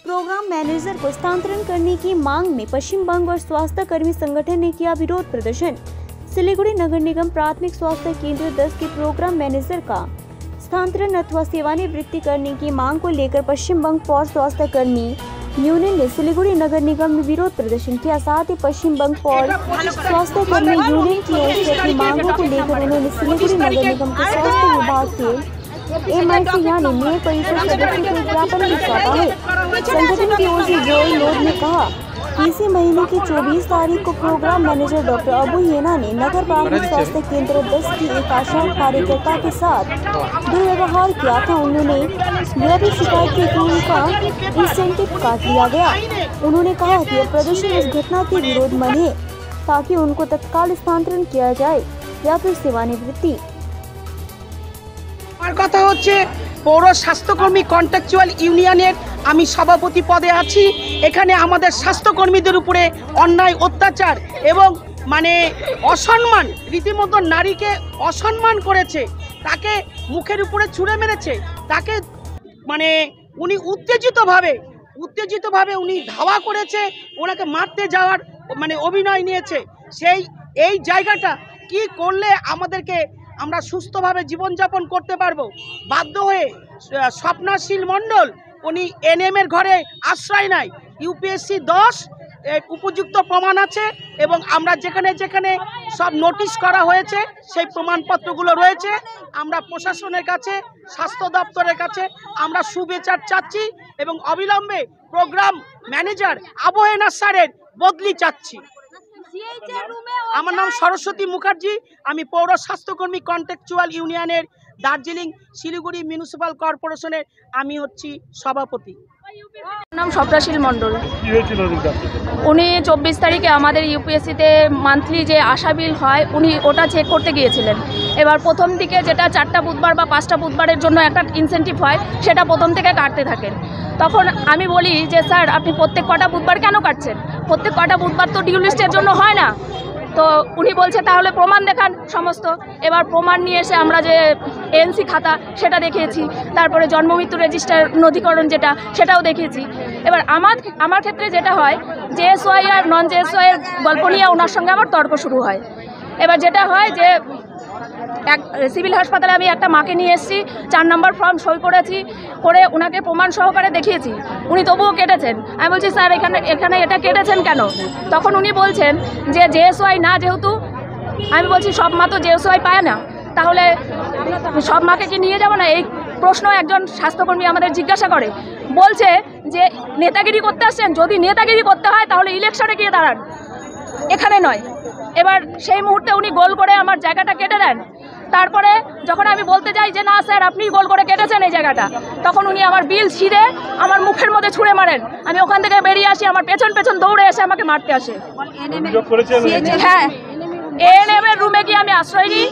Programme manager को स्थानांतरण करने की मांग में पश्चिम बंगाल स्वास्थ्य कर्मी संगठन ने किया विरोध प्रदर्शन। सिलीगुड़ी नगर निगम प्राथमिक स्वास्थ्य केंद्र 10 के प्रोग्राम मैनेजर का स्थानांतरण अथवा सेवानिवृत्ति करने की मांग को लेकर पश्चिम बंग पौर स्वास्थ्य कर्मी यूनियन ने सिलीगुड़ी नगर निगम में विरोध प्रदर्शन किया। साथ ही पश्चिम बंग पौर स्वास्थ्य कर्मी यूनियन की ओर से अपनी मांगों को लेकर उन्होंने सिलीगुड़ी नगर निगम के स्वास्थ्य विभाग के MIC यानी मेयर परिषद सदस्य को ज्ञापन भी सौंपा है। संगठन की ओर से जोई लोड ने कहा कि इसी महीने की 24 तारीख को प्रोग्राम मैनेजर डॉक्टर अबू येना ने नगर प्राथमिक स्वास्थ्य केंद्र 10 की एक आशा कार्यकर्ता के साथ दुर्व्यवहार किया था। उन्होंने यह भी शिकायत की कि उनका इंसेंटिव काट लिया गया। उन्होंने कहा कि यह प्रदर्शन इस घटना के विरोध में है ताकि उनको तत्काल स्थानांतरण किया जाए या फिर सेवानिवृत्ति। আমার কথা হচ্ছে পৌর স্বাস্থ্যকর্মী কন্ট্রাকচুয়াল ইউনিয়নের আমি সভাপতি পদে আছি। এখানে আমাদের স্বাস্থ্যকর্মীদের উপরে অন্যায় অত্যাচার এবং অসম্মান, রীতিমতো নারীকে অসম্মান করেছে, তাকে মুখের উপরে ছুঁড়ে মেরেছে, তাকে উনি উত্তেজিতভাবে উনি ধাওয়া করেছে, ওনাকে মারতে যাওয়ার অভিনয় নিয়েছে। এই জায়গাটা কি করলে আমাদেরকে আমরা সুস্থভাবে জীবনযাপন করতে পারবো, বাধ্য হয়ে স্বপ্নাশীল মণ্ডল উনি NM এর ঘরে আশ্রয় নেয়। UPSC 10 উপযুক্ত প্রমাণ আছে এবং আমরা যেখানে যেখানে সব নোটিশ করা হয়েছে সেই প্রমাণপত্রগুলো রয়েছে। আমরা প্রশাসনের কাছে, স্বাস্থ্য দপ্তরের কাছে আমরা সুবিচার চাচ্ছি এবং অবিলম্বে প্রোগ্রাম ম্যানেজার আবহেনা স্যারের বদলি চাচ্ছি। আমার নাম সরস্বতী মুখার্জি, আমি পৌর স্বাস্থ্যকর্মী কন্ট্রাকচুয়াল ইউনিয়নের দার্জিলিং শিলিগুড়ি মিউনিসিপাল কর্পোরেশনের আমি হচ্ছি সভাপতি। নাম স্বপ্নাশীল মণ্ডল। উনি 24 তারিখে আমাদের UPSC-তে মান্থলি যে আশা বিল হয় উনি ওটা চেক করতে গিয়েছিলেন। এবার প্রথম দিকে যেটা 4টা বুধবার বা 5টা বুধবারের জন্য একটা ইনসেন্টিভ হয় সেটা প্রথম থেকে কাটতে থাকেন। তখন আমি বলি যে স্যার আপনি প্রত্যেক কটা বুধবার কেন কাটছেন, প্রত্যেক কটা বুধবার তো ডিউ লিস্টের জন্য হয় না। তো উনি বলছে তাহলে প্রমাণ দেখান সমস্ত। এবার প্রমাণ নিয়ে এসে আমরা যে ANC খাতা সেটা দেখিয়েছি, তারপরে জন্মমৃত্যু রেজিস্টার নথিকরণ সেটাও দেখিয়েছি। এবার আমার ক্ষেত্রে যেটা হয় JSY আর নন JSY এর গল্প নিয়ে ওনার সঙ্গে আমার তর্ক শুরু হয়। এবার যেটা হয় যে সিভিল হাসপাতালে আমি একটা মাকে নিয়ে এসেছি, 4 নম্বর ফর্ম সই করে ওনাকে প্রমাণ সহকারে দেখিয়েছি, উনি তবুও কেটেছেন। আমি বলছি স্যার এখানে এটা কেটেছেন কেন? তখন উনি বলছেন যে JSY না, যেহেতু আমি বলছি সব মা তো JSY পায় না, তাহলে সব মাকে কি নিয়ে যাব না? এই প্রশ্ন একজন স্বাস্থ্যকর্মী আমাদের জিজ্ঞাসা করে, বলছে যে নেতাগিরি করতে আসছেন, যদি নেতাগিরি করতে হয় তাহলে ইলেকশনে গিয়ে দাঁড়ান, এখানে নয়। এবার সেই মুহূর্তে উনি গোল করে আমার জায়গাটা কেটে দেন। তারপরে যখন আমি বলতে যাই যে না স্যার আপনি গোল করে কেটেছেন এই জায়গাটা, তখন উনি আমার বিল ছিঁড়ে আমার মুখের মধ্যে ছুঁড়ে মারেন। আমি ওখান থেকে বেরিয়ে আসি, আমার পেছন দৌড়ে এসে আমাকে মারতে আসে। হ্যাঁ, ANM এর রুমে গিয়ে আমি আশ্রয় নিই।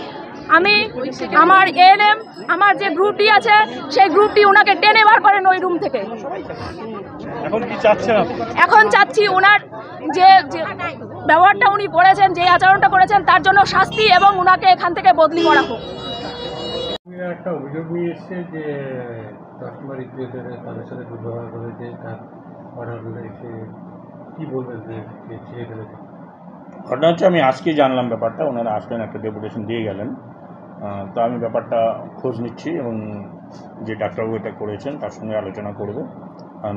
আমার ANM আমার যে গ্রুপটি আছে সেই গ্রুপটি ওনাকে টেনে বার করেন ওই রুম থেকে। এখন চাচ্ছি ওনার যে ব্যবহারটা উনি করেছেন, যে আচরণটা করেছেন তার জন্য শাস্তি এবং ওনাকে এখান থেকে বদলি করা হোক। একটা অভিযোগ নিয়ে এসেছে যে কাস্টমার তাদের সাথে দুর্ব্যবহার করেছে, তার অর্ডার এসে কি বলবেন যে ছেড়ে ফেলেছে? ঘটনা হচ্ছে আমি আজকে জানলাম ব্যাপারটা, ওনারা আসলেন, একটা ডেপুটেশন দিয়ে গেলেন। তো আমি ব্যাপারটা খোঁজ নিচ্ছি এবং যে ডাক্তারবাবু এটা করেছেন তার সঙ্গে আলোচনা করব।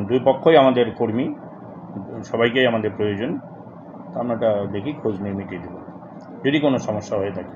দুই পক্ষই আমাদের কর্মী, সবাইকেই আমাদের প্রয়োজন। তো আমরা এটা দেখি, খোঁজ নিয়ে মিটিয়ে দেবো যদি কোনো সমস্যা হয়ে থাকে।